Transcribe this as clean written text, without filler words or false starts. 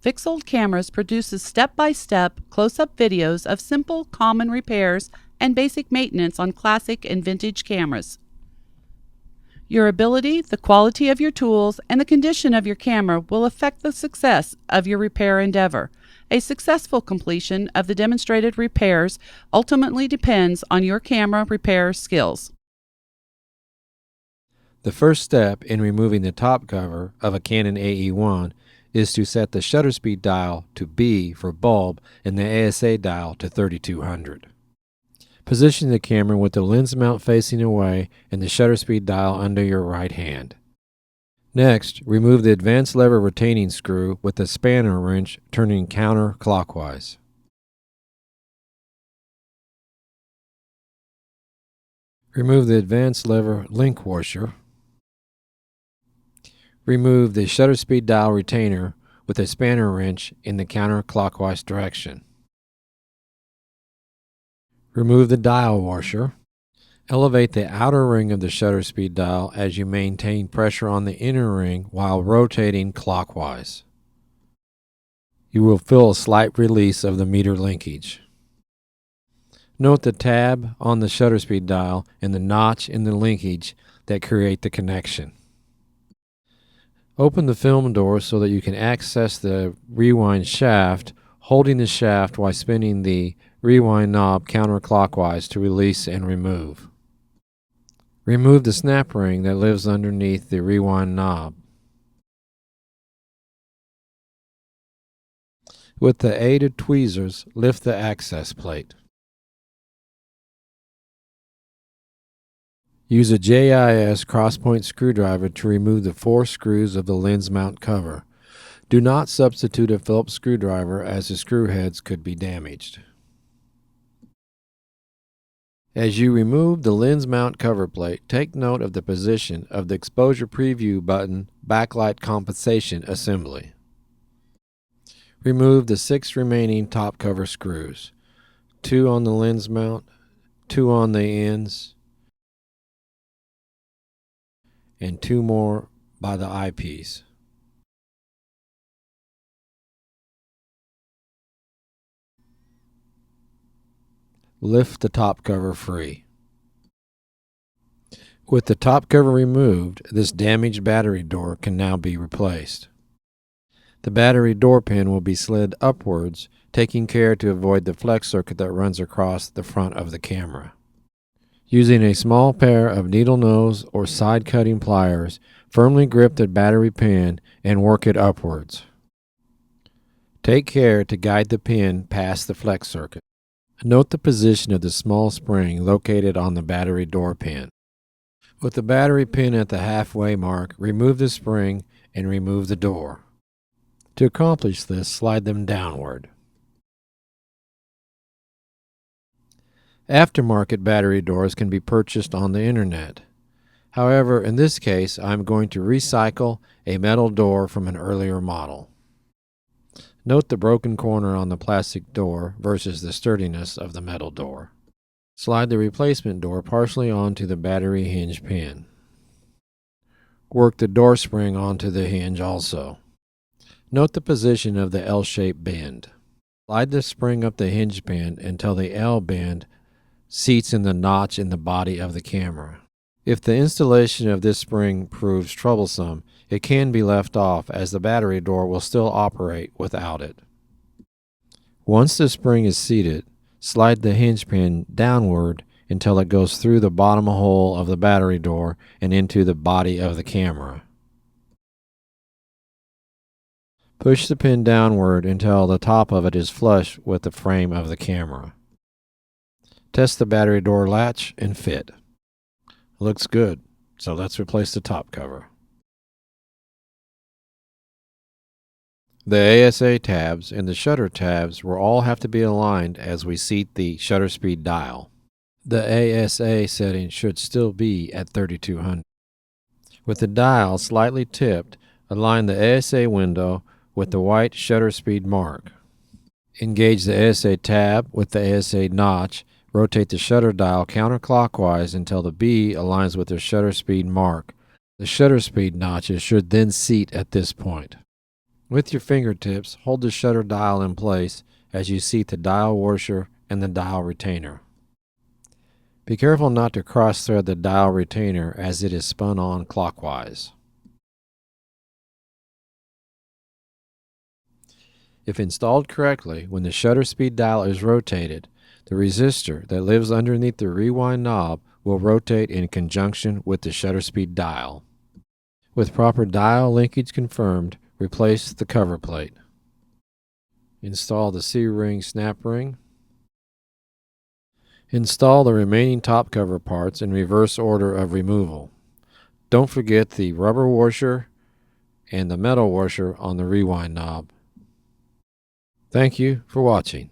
Fixold Cameras produces step-by-step, close-up videos of simple, common repairs and basic maintenance on classic and vintage cameras. Your ability, the quality of your tools, and the condition of your camera will affect the success of your repair endeavor. A successful completion of the demonstrated repairs ultimately depends on your camera repair skills. The first step in removing the top cover of a Canon AE-1 is to set the shutter speed dial to B for bulb and the ASA dial to 3200. Position the camera with the lens mount facing away and the shutter speed dial under your right hand. Next, remove the advanced lever retaining screw with the spanner wrench turning counterclockwise. Remove the advanced lever link washer. Remove the shutter speed dial retainer with a spanner wrench in the counterclockwise direction. Remove the dial washer. Elevate the outer ring of the shutter speed dial as you maintain pressure on the inner ring while rotating clockwise. You will feel a slight release of the meter linkage. Note the tab on the shutter speed dial and the notch in the linkage that create the connection. Open the film door so that you can access the rewind shaft, holding the shaft while spinning the rewind knob counterclockwise to release and remove. Remove the snap ring that lives underneath the rewind knob. With the aid of tweezers, lift the access plate. Use a JIS crosspoint screwdriver to remove the 4 screws of the lens mount cover. Do not substitute a Phillips screwdriver as the screw heads could be damaged. As you remove the lens mount cover plate, take note of the position of the exposure preview button backlight compensation assembly. Remove the 6 remaining top cover screws, 2 on the lens mount, 2 on the ends, and 2 more by the eyepiece. Lift the top cover free. With the top cover removed, this damaged battery door can now be replaced. The battery door pin will be slid upwards, taking care to avoid the flex circuit that runs across the front of the camera. Using a small pair of needle nose or side cutting pliers, firmly grip the battery pin and work it upwards. Take care to guide the pin past the flex circuit. Note the position of the small spring located on the battery door pin. With the battery pin at the halfway mark, remove the spring and remove the door. To accomplish this, slide them downward. Aftermarket battery doors can be purchased on the internet. However, in this case, I'm going to recycle a metal door from an earlier model. Note the broken corner on the plastic door versus the sturdiness of the metal door. Slide the replacement door partially onto the battery hinge pin. Work the door spring onto the hinge also. Note the position of the L-shaped bend. Slide the spring up the hinge pin until the L bend seats in the notch in the body of the camera. If the installation of this spring proves troublesome, it can be left off as the battery door will still operate without it. Once the spring is seated, slide the hinge pin downward until it goes through the bottom hole of the battery door and into the body of the camera. Push the pin downward until the top of it is flush with the frame of the camera. Test the battery door latch and fit. Looks good, so let's replace the top cover. The ASA tabs and the shutter tabs will all have to be aligned as we seat the shutter speed dial. The ASA setting should still be at 3200. With the dial slightly tipped, align the ASA window with the white shutter speed mark. Engage the ASA tab with the ASA notch. Rotate the shutter dial counterclockwise until the B aligns with the shutter speed mark. The shutter speed notches should then seat at this point. With your fingertips, hold the shutter dial in place as you seat the dial washer and the dial retainer. Be careful not to cross-thread the dial retainer as it is spun on clockwise. If installed correctly, when the shutter speed dial is rotated, the resistor that lives underneath the rewind knob will rotate in conjunction with the shutter speed dial. With proper dial linkage confirmed, replace the cover plate. Install the C-ring snap ring. Install the remaining top cover parts in reverse order of removal. Don't forget the rubber washer and the metal washer on the rewind knob. Thank you for watching.